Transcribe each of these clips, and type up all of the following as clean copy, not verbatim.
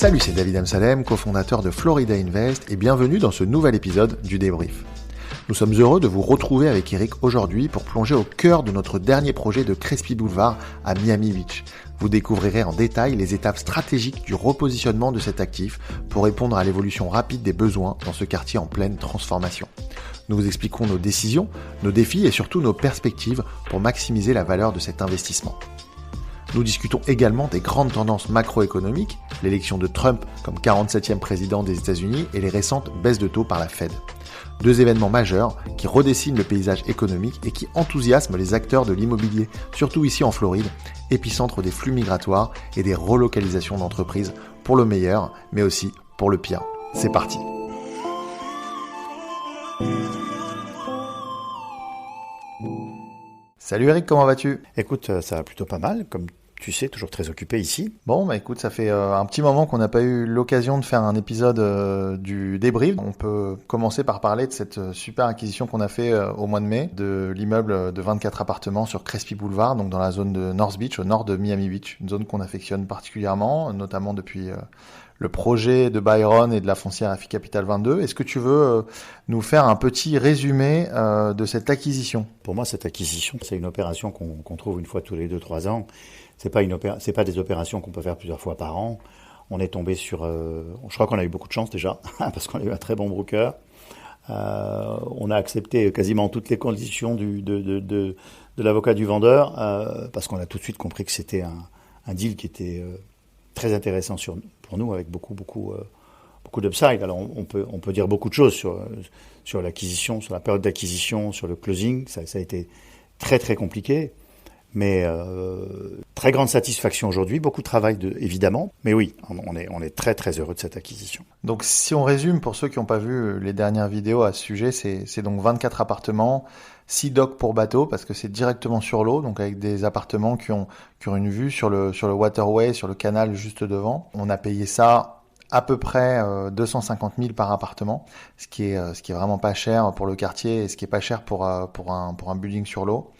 Salut, c'est David Amsalem, cofondateur de Florida Invest et bienvenue dans ce nouvel épisode du débrief. Nous sommes heureux de vous retrouver avec Eric aujourd'hui pour plonger au cœur de notre dernier projet de Crespi Boulevard à Miami Beach. Vous découvrirez en détail les étapes stratégiques du repositionnement de cet actif pour répondre à l'évolution rapide des besoins dans ce quartier en pleine transformation. Nous vous expliquerons nos décisions, nos défis et surtout nos perspectives pour maximiser la valeur de cet investissement. Nous discutons également des grandes tendances macroéconomiques, l'élection de Trump comme 47e président des États-Unis et les récentes baisses de taux par la Fed. Deux événements majeurs qui redessinent le paysage économique et qui enthousiasment les acteurs de l'immobilier, surtout ici en Floride, épicentre des flux migratoires et des relocalisations d'entreprises pour le meilleur, mais aussi pour le pire. C'est parti. Salut Eric, comment vas-tu ? Écoute, ça va plutôt pas mal, comme tu sais, toujours très occupé ici. Bon, bah écoute, ça fait un petit moment qu'on n'a pas eu l'occasion de faire un épisode du débrief. On peut commencer par parler de cette super acquisition qu'on a fait au mois de mai, de l'immeuble de 24 appartements sur Crespi Boulevard, donc dans la zone de North Beach, au nord de Miami Beach, une zone qu'on affectionne particulièrement, notamment depuis le projet de Byron et de la foncière AFI Capital 22. Est-ce que tu veux nous faire un petit résumé de cette acquisition ? Pour moi, cette acquisition, c'est une opération qu'on trouve une fois tous les 2-3 ans. C'est pas des opérations qu'on peut faire plusieurs fois par an. On est tombé sur... je crois qu'on a eu beaucoup de chance déjà, parce qu'on a eu un très bon broker. On a accepté quasiment toutes les conditions de l'avocat du vendeur, parce qu'on a tout de suite compris que c'était un deal qui était très intéressant pour nous, avec beaucoup d'upside. Alors on peut dire beaucoup de choses sur l'acquisition, sur la période d'acquisition, sur le closing. Ça a été très très compliqué. Mais très grande satisfaction aujourd'hui, beaucoup de travail évidemment, mais oui, on est très très heureux de cette acquisition. Donc si on résume pour ceux qui n'ont pas vu les dernières vidéos à ce sujet, c'est donc 24 appartements, 6 docks pour bateau parce que c'est directement sur l'eau, donc avec des appartements qui ont une vue sur le waterway, sur le canal juste devant. On a payé ça à peu près 250 000 par appartement, ce qui est vraiment pas cher pour le quartier et ce qui est pas cher pour un building sur l'eau.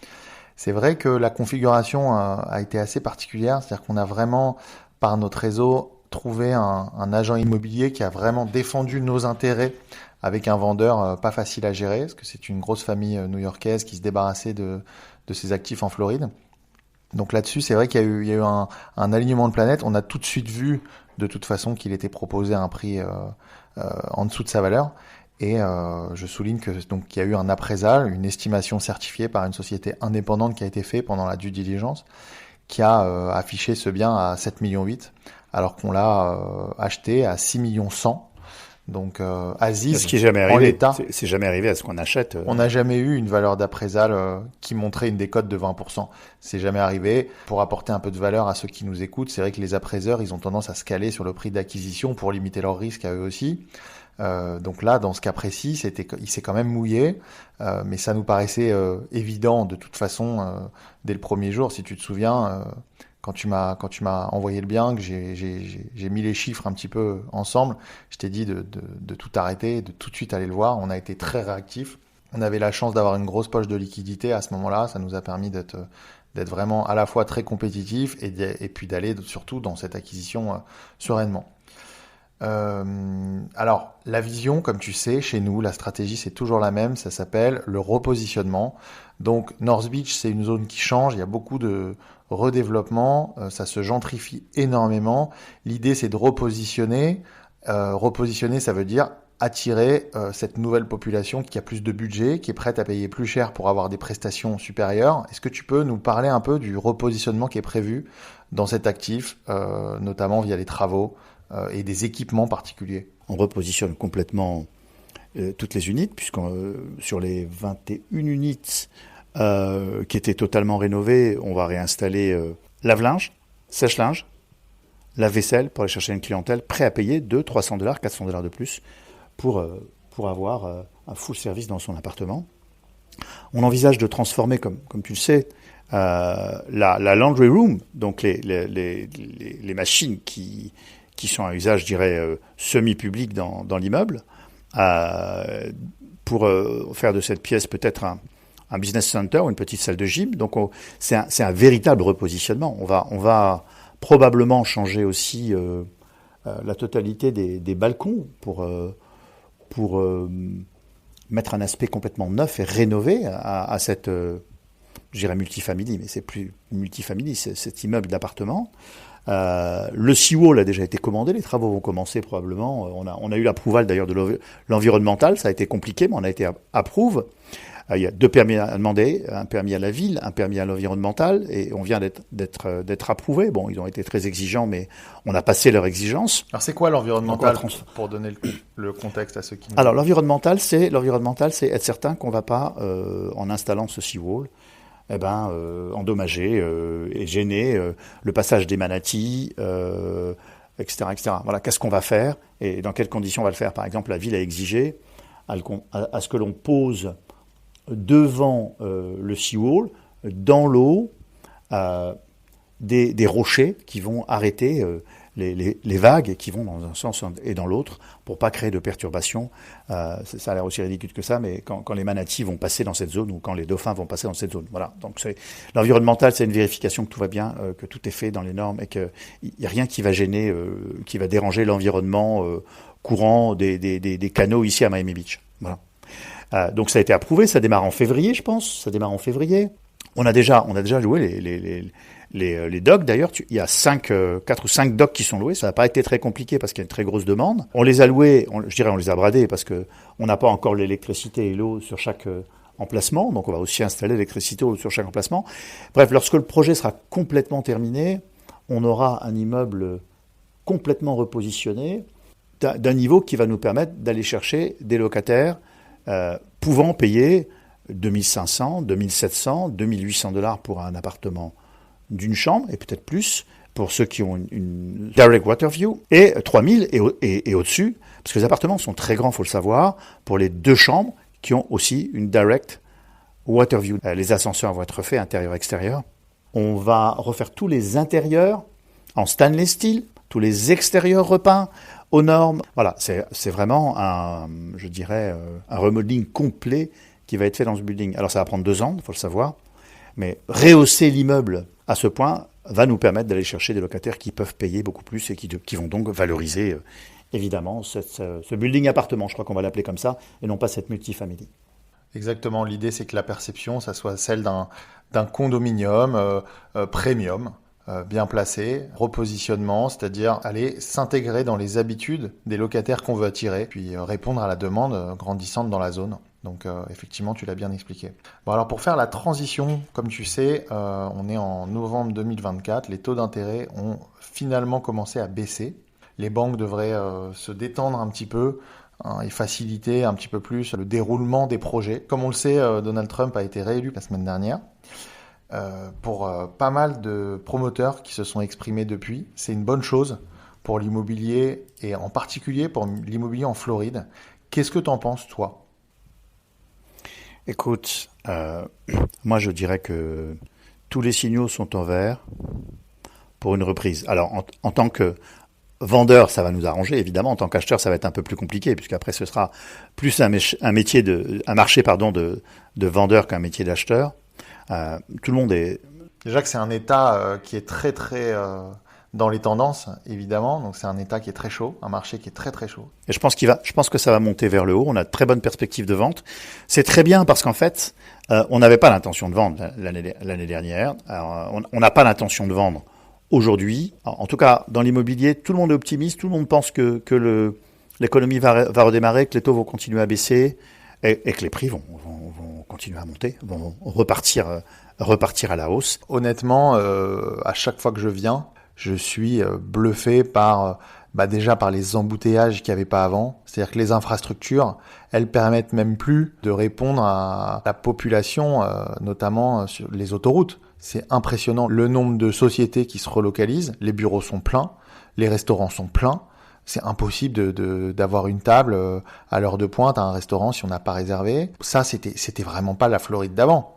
C'est vrai que la configuration a été assez particulière, c'est-à-dire qu'on a vraiment, par notre réseau, trouvé un agent immobilier qui a vraiment défendu nos intérêts avec un vendeur pas facile à gérer, parce que c'est une grosse famille new-yorkaise qui se débarrassait de ses actifs en Floride. Donc là-dessus, c'est vrai qu'il y a eu un alignement de planètes. On a tout de suite vu, de toute façon, qu'il était proposé à un prix en dessous de sa valeur. Et je souligne que donc qu'il y a eu un appraisal, une estimation certifiée par une société indépendante qui a été faite pendant la due diligence, qui a affiché ce bien à 7,8 millions, alors qu'on l'a acheté à 6,1 millions. Donc Aziz, ce qui est jamais arrivé, en l'état, c'est jamais arrivé à ce qu'on achète. On n'a jamais eu une valeur d'appraisal qui montrait une décote de 20%. C'est jamais arrivé. Pour apporter un peu de valeur à ceux qui nous écoutent, c'est vrai que les appraiseurs, ils ont tendance à se caler sur le prix d'acquisition pour limiter leurs risques à eux aussi. Donc là, dans ce cas précis, il s'est quand même mouillé, mais ça nous paraissait évident de toute façon dès le premier jour. Si tu te souviens, quand tu m'as envoyé le bien, que j'ai mis les chiffres un petit peu ensemble, je t'ai dit de tout arrêter, de tout de suite aller le voir. On a été très réactifs. On avait la chance d'avoir une grosse poche de liquidité à ce moment-là. Ça nous a permis d'être vraiment à la fois très compétitifs et puis d'aller surtout dans cette acquisition sereinement. Alors, la vision, comme tu sais, chez nous, la stratégie, c'est toujours la même. Ça s'appelle le repositionnement. Donc, North Beach, c'est une zone qui change. Il y a beaucoup de redéveloppement. Ça se gentrifie énormément. L'idée, c'est de repositionner. Repositionner, ça veut dire attirer cette nouvelle population qui a plus de budget, qui est prête à payer plus cher pour avoir des prestations supérieures. Est-ce que tu peux nous parler un peu du repositionnement qui est prévu dans cet actif, notamment via les travaux et des équipements particuliers? On repositionne complètement toutes les unités, puisque sur les 21 unités qui étaient totalement rénovées, on va réinstaller lave-linge, sèche-linge, lave-vaisselle pour aller chercher une clientèle prêt à payer $300, $400 de plus pour avoir un full service dans son appartement. On envisage de transformer, comme tu le sais, la laundry room, donc les machines qui sont à usage, je dirais, semi-public dans l'immeuble, pour faire de cette pièce peut-être un business center ou une petite salle de gym. Donc c'est un véritable repositionnement. On va probablement changer aussi la totalité des balcons pour mettre un aspect complètement neuf et rénové à cette, je dirais multifamily, mais c'est plus multifamily, c'est cet immeuble d'appartement. Le seawall a déjà été commandé, les travaux vont commencer probablement. On a eu l'approval d'ailleurs de l'environnemental, ça a été compliqué, mais on a été approuvé. Il y a 2 permis à demander, un permis à la ville, un permis à l'environnemental, et on vient d'être approuvé. Bon, ils ont été très exigeants, mais on a passé leurs exigences. Alors c'est quoi l'environnemental pour donner le contexte à ceux qui... Alors l'environnemental, c'est être certain qu'on ne va pas, en installant ce seawall, endommager et gêner le passage des manatis, etc., etc. Voilà, qu'est-ce qu'on va faire et dans quelles conditions on va le faire. Par exemple, la ville a exigé à ce que l'on pose devant le seawall, dans l'eau, des rochers qui vont arrêter les vagues qui vont dans un sens et dans l'autre pour pas créer de perturbations. Ça a l'air aussi ridicule que ça, mais quand les manatis vont passer dans cette zone ou quand les dauphins vont passer dans cette zone. Voilà. Donc l'environnemental, c'est une vérification que tout va bien, que tout est fait dans les normes et qu'il n'y a rien qui va gêner, qui va déranger l'environnement courant des canaux ici à Miami Beach. Voilà. Donc ça a été approuvé, ça démarre en février, je pense. Ça démarre en février. On a déjà loué les docks. D'ailleurs, il y a 4 ou 5 docks qui sont loués. Ça n'a pas été très compliqué parce qu'il y a une très grosse demande. On les a loués, on les a bradés parce que on n'a pas encore l'électricité et l'eau sur chaque emplacement. Donc on va aussi installer l'électricité sur chaque emplacement. Bref, lorsque le projet sera complètement terminé, on aura un immeuble complètement repositionné d'un niveau qui va nous permettre d'aller chercher des locataires pouvant payer 2500, 2700, 2800 $ pour un appartement d'une chambre, et peut-être plus, pour ceux qui ont une direct water view, et 3000 et au-dessus, parce que les appartements sont très grands, il faut le savoir, pour les 2 chambres qui ont aussi une direct water view. Les ascenseurs vont être faits, intérieur-extérieur. On va refaire tous les intérieurs en stainless steel, tous les extérieurs repeints aux normes. Voilà, c'est vraiment un remodeling complet qui va être fait dans ce building. Alors ça va prendre 2 ans, il faut le savoir, mais rehausser l'immeuble à ce point va nous permettre d'aller chercher des locataires qui peuvent payer beaucoup plus et qui vont donc valoriser évidemment ce building appartement, je crois qu'on va l'appeler comme ça, et non pas cette multifamily. Exactement, l'idée c'est que la perception, ça soit celle d'un condominium premium, bien placé, repositionnement, c'est-à-dire aller s'intégrer dans les habitudes des locataires qu'on veut attirer, puis répondre à la demande grandissante dans la zone. Donc effectivement, tu l'as bien expliqué. Bon, alors pour faire la transition, comme tu sais, on est en novembre 2024, les taux d'intérêt ont finalement commencé à baisser. Les banques devraient se détendre un petit peu et faciliter un petit peu plus le déroulement des projets. Comme on le sait, Donald Trump a été réélu la semaine dernière. Pour pas mal de promoteurs qui se sont exprimés depuis, c'est une bonne chose pour l'immobilier et en particulier pour l'immobilier en Floride. Qu'est-ce que tu en penses, toi ? Écoute, moi je dirais que tous les signaux sont en vert pour une reprise. Alors en tant que vendeur, ça va nous arranger, évidemment. En tant qu'acheteur, ça va être un peu plus compliqué, puisqu'après ce sera plus un marché de vendeur qu'un métier d'acheteur. Tout le monde est... Déjà que c'est un État qui est très très dans les tendances, évidemment. Donc c'est un État qui est très chaud, un marché qui est très très chaud. Et je pense que ça va monter vers le haut. On a de très bonnes perspectives de vente. C'est très bien parce qu'en fait, on n'avait pas l'intention de vendre l'année dernière. Alors, on n'a pas l'intention de vendre aujourd'hui. En tout cas, dans l'immobilier, tout le monde est optimiste. Tout le monde pense que l'économie va redémarrer, que les taux vont continuer à baisser et que les prix vont continuer à monter, vont repartir à la hausse. Honnêtement, à chaque fois que je viens, je suis bluffé déjà par les embouteillages qu'il n'y avait pas avant. C'est-à-dire que les infrastructures, elles permettent même plus de répondre à la population, notamment sur les autoroutes. C'est impressionnant le nombre de sociétés qui se relocalisent. Les bureaux sont pleins, les restaurants sont pleins. C'est impossible d'avoir une table à l'heure de pointe à un restaurant si on n'a pas réservé. Ça, c'était vraiment pas la Floride d'avant.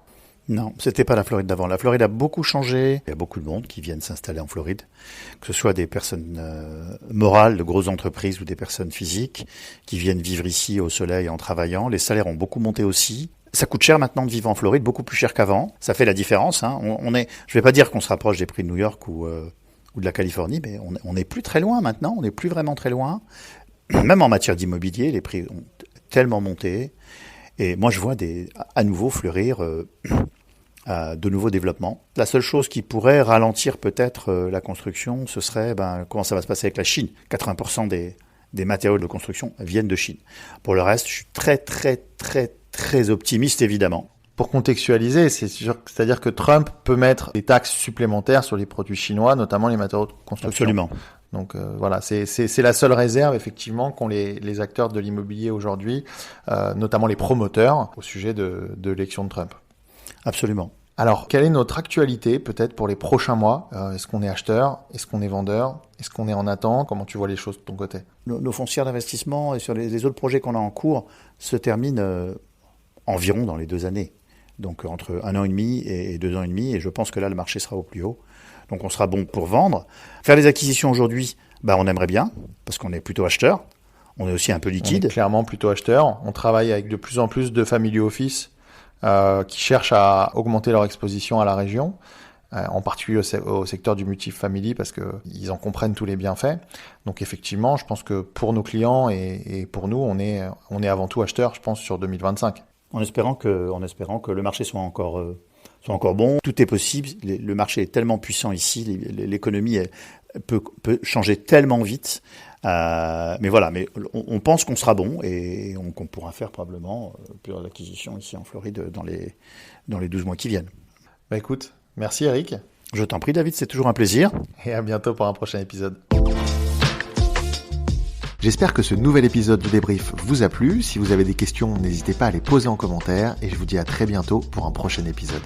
Non, c'était pas la Floride d'avant. La Floride a beaucoup changé. Il y a beaucoup de monde qui viennent s'installer en Floride, que ce soit des personnes morales, de grosses entreprises ou des personnes physiques qui viennent vivre ici au soleil en travaillant. Les salaires ont beaucoup monté aussi. Ça coûte cher maintenant de vivre en Floride, beaucoup plus cher qu'avant. Ça fait la différence. Hein. Je vais pas dire qu'on se rapproche des prix de New York ou ou de la Californie, mais on n'est plus très loin maintenant, on n'est plus vraiment très loin. Même en matière d'immobilier, les prix ont tellement monté. Et moi, je vois à nouveau fleurir de nouveaux développements. La seule chose qui pourrait ralentir peut-être la construction, ce serait comment ça va se passer avec la Chine. 80% des matériaux de construction viennent de Chine. Pour le reste, je suis très, très, très, très optimiste, évidemment. Pour contextualiser, c'est-à-dire que Trump peut mettre des taxes supplémentaires sur les produits chinois, notamment les matériaux de construction. Absolument. Donc voilà, c'est la seule réserve effectivement qu'ont les acteurs de l'immobilier aujourd'hui, notamment les promoteurs, au sujet de l'élection de Trump. Absolument. Alors, quelle est notre actualité peut-être pour les prochains mois ? Est-ce qu'on est acheteur ? Est-ce qu'on est vendeur ? Est-ce qu'on est en attente ? Comment tu vois les choses de ton côté ? Nos foncières d'investissement et sur les autres projets qu'on a en cours se terminent environ dans les 2 années. Donc entre 1 an et demi et 2 ans et demi, et je pense que là le marché sera au plus haut. Donc on sera bon pour vendre. Faire des acquisitions aujourd'hui, on aimerait bien, parce qu'on est plutôt acheteur. On est aussi un peu liquide. On est clairement plutôt acheteur. On travaille avec de plus en plus de family office qui cherchent à augmenter leur exposition à la région, en particulier au secteur du multifamily, parce qu'ils en comprennent tous les bienfaits. Donc effectivement, je pense que pour nos clients et pour nous, on est avant tout acheteur, je pense, sur 2025. En espérant que le marché soit encore bon. Tout est possible. Le marché est tellement puissant ici. L'économie peut changer tellement vite. Mais voilà. Mais on pense qu'on sera bon et qu'on pourra faire probablement plusieurs acquisitions ici en Floride dans les 12 mois qui viennent. Écoute, merci Eric. Je t'en prie David, c'est toujours un plaisir. Et à bientôt pour un prochain épisode. J'espère que ce nouvel épisode du débrief vous a plu. Si vous avez des questions, n'hésitez pas à les poser en commentaire et je vous dis à très bientôt pour un prochain épisode.